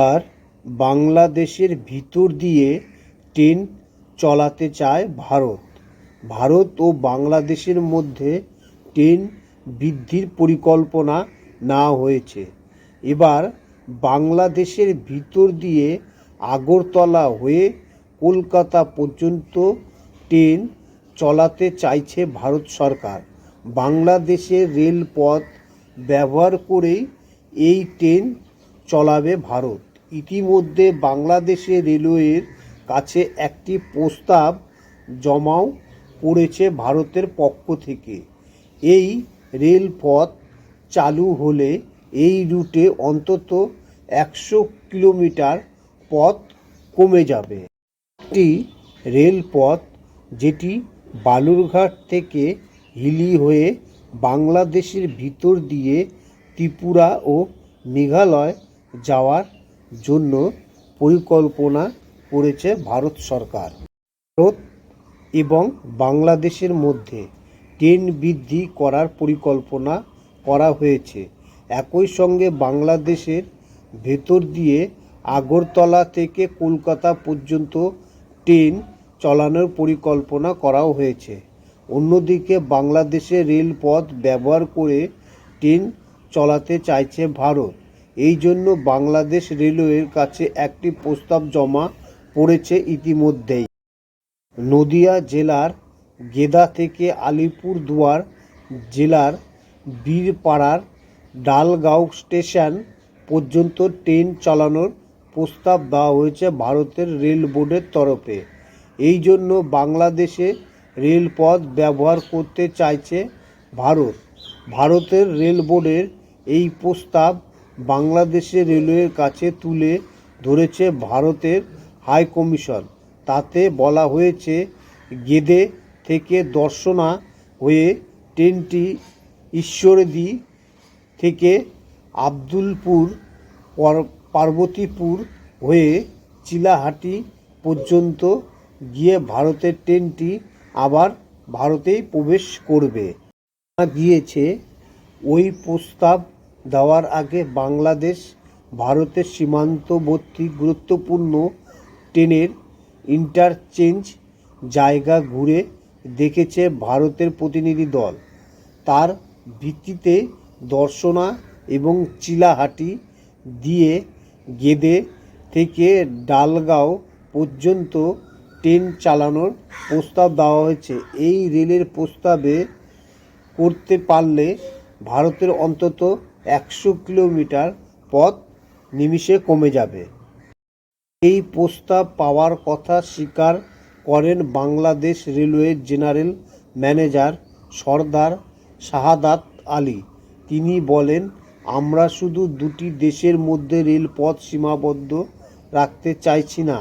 আর বাংলাদেশের ভিতর দিয়ে ট্রেন চলাতে চায় ভারত। ভারত ও বাংলাদেশের মধ্যে ট্রেন বৃদ্ধির পরিকল্পনা নেওয়া হয়েছে। এবার বাংলাদেশের ভিতর দিয়ে আগরতলা হয়ে কলকাতা পর্যন্ত ট্রেন চলাতে চাইছে ভারত সরকার। বাংলাদেশের রেলপথ ব্যবহার করেই এই ট্রেন চলাবে ভারত। ইতিমধ্যে বাংলাদেশের রেলওয়ের কাছে একটি প্রস্তাব জমাও পড়েছে ভারতের পক্ষ থেকে। এই রেলপথ চালু হলে এই রুটে অন্তত 100 কিলোমিটার পথ কমে যাবে। একটি রেলপথ যেটি বালুরঘাট থেকে হিলি হয়ে বাংলাদেশের ভিতর দিয়ে ত্রিপুরা ও মেঘালয় যাওয়ার জন্য পরিকল্পনা করেছে ভারত সরকার। ভারত এবং বাংলাদেশের মধ্যে ট্রেন বৃদ্ধি করার পরিকল্পনা করা হয়েছে। একই সঙ্গে বাংলাদেশের ভেতর দিয়ে আগরতলা থেকে কলকাতা পর্যন্ত ট্রেন চালানোর পরিকল্পনা করাও হয়েছে। অন্যদিকে বাংলাদেশে রেলপথ ব্যবহার করে ট্রেন চালাতে চাইছে ভারত। এই জন্য বাংলাদেশ রেলওয়ের কাছে একটি প্রস্তাব জমা পড়েছে ইতিমধ্যেই। নদিয়া জেলার গেদা থেকে আলিপুরদুয়ার জেলার বীরপাড়ার ডালগাঁও স্টেশন পর্যন্ত ট্রেন চালানোর প্রস্তাব দেওয়া হয়েছে ভারতের রেল বোর্ডের তরফে। এই জন্য বাংলাদেশে রেলপথ ব্যবহার করতে চাইছে ভারত। ভারতের রেল বোর্ডের এই প্রস্তাব বাংলাদেশের রেলওয়ের কাছে তুলে ধরেছে ভারতের হাই কমিশন। তাতে বলা হয়েছে, গেদে থেকে দর্শনা হয়ে ট্রেনটি ঈশ্বরদী থেকে আব্দুলপুর পার্বতীপুর হয়ে চিলাহাটি পর্যন্ত গিয়ে ভারতের ট্রেনটি আবার ভারতেই প্রবেশ করবে। জানা গিয়েছে, ওই প্রস্তাব দেওয়ার আগে বাংলাদেশ ভারতের সীমান্তবর্তী গুরুত্বপূর্ণ ট্রেনের ইন্টারচেঞ্জ জায়গা ঘুরে দেখেছে ভারতের প্রতিনিধি দল। তার ভিত্তিতে দর্শনা এবং চিলাহাটি দিয়ে গেদে থেকে ডালগাঁও পর্যন্ত ট্রেন চালানোর প্রস্তাব দেওয়া হয়েছে। এই রেলের প্রস্তাবে করতে পারলে ভারতের অন্তত 100 কিলোমিটার পথ নিমিষে কমে যাবে। এই প্রস্তাব পাওয়ার কথা স্বীকার করেন বাংলাদেশ রেলওয়ের জেনারেল ম্যানেজার সরদার শাহাদাত আলী। তিনি বলেন, আমরা শুধু দুটি দেশের মধ্যে রেলপথ সীমাবদ্ধ রাখতে চাইছি না,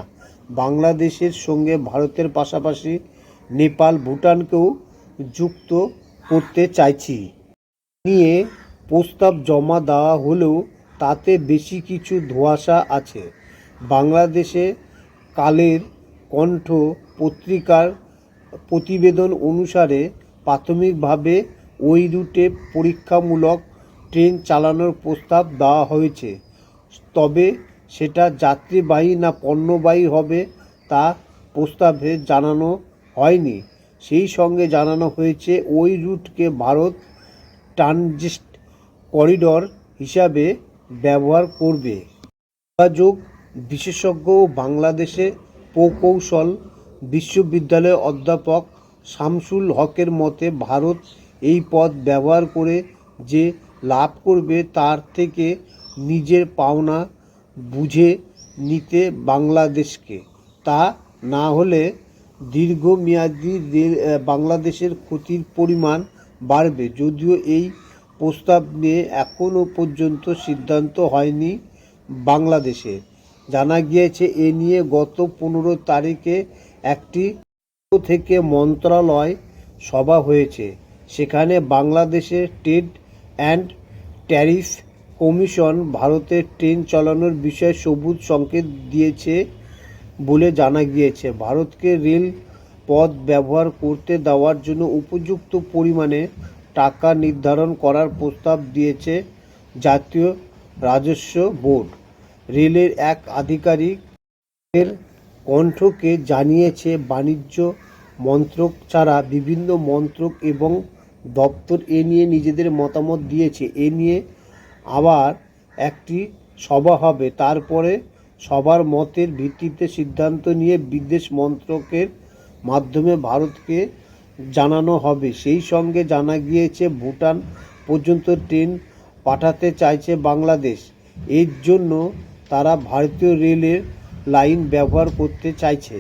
বাংলাদেশের সঙ্গে ভারতের পাশাপাশি নেপাল, ভুটানকেও যুক্ত করতে চাইছি। নিয়ে প্রস্তাব জমা দেওয়া হলেও তাতে বেশি কিছু ধোঁয়াশা আছে। বাংলাদেশে কালের কণ্ঠ পত্রিকার প্রতিবেদন অনুসারে প্রাথমিকভাবে ওই রুটে পরীক্ষামূলক ট্রেন চালানোর প্রস্তাব দেওয়া হয়েছে। তবে সেটা যাত্রীবাহী না পণ্যবাহী হবে তা প্রস্তাবে জানানো হয়নি। সেই সঙ্গে জানানো হয়েছে, ওই রুটকে ভারত ট্রানজিট করিডর হিসাবে ব্যবহার করবে। যোগাযোগ বিশেষজ্ঞ ও বাংলাদেশে প্রকৌশল বিশ্ববিদ্যালয়ের অধ্যাপক শামসুল হকের মতে, ভারত এই পথ ব্যবহার করে যে লাভ করবে তার থেকে নিজের পাওনা বুঝে নিতে বাংলাদেশকে। তা না হলে দীর্ঘমেয়াদী বাংলাদেশের ক্ষতির পরিমাণ বাড়বে। যদিও এই প্রস্তাব নিয়ে এখনও পর্যন্ত সিদ্ধান্ত হয়নি বাংলাদেশে। জানা গিয়েছে, এ নিয়ে গত 15 তারিখে একটি থেকে মন্ত্রণালয় সভা হয়েছে। সেখানে বাংলাদেশের ট্রেড অ্যান্ড ট্যারিফ কমিশন ভারতের ট্রেন চালানোর বিষয়ে সবুজ সংকেত দিয়েছে বলে জানা গিয়েছে। ভারতকে রেল পথ ব্যবহার করতে দেওয়ার জন্য উপযুক্ত পরিমাণে টাকা নির্ধারণ করার প্রস্তাব দিয়েছে জাতীয় রাজস্ব বোর্ড। রেলের এক আধিকারিকের কণ্ঠকে জানিয়েছে বাণিজ্য মন্ত্রক ছাড়া বিভিন্ন মন্ত্রক এবং দপ্তর এ নিয়ে নিজেদের মতামত দিয়েছে। এ নিয়ে আবার একটি সভা হবে, তারপরে সবার মতের ভিত্তিতে সিদ্ধান্ত নিয়ে বিদেশ মন্ত্রকের মাধ্যমে ভারতকে জানানো হবে। সেই সঙ্গে জানা গিয়েছে ভুটান পর্যন্ত ট্রেন পাঠাতে চাইছে বাংলাদেশ। এর জন্য তারা ভারতীয় রেলের লাইন ব্যবহার করতে চাইছে।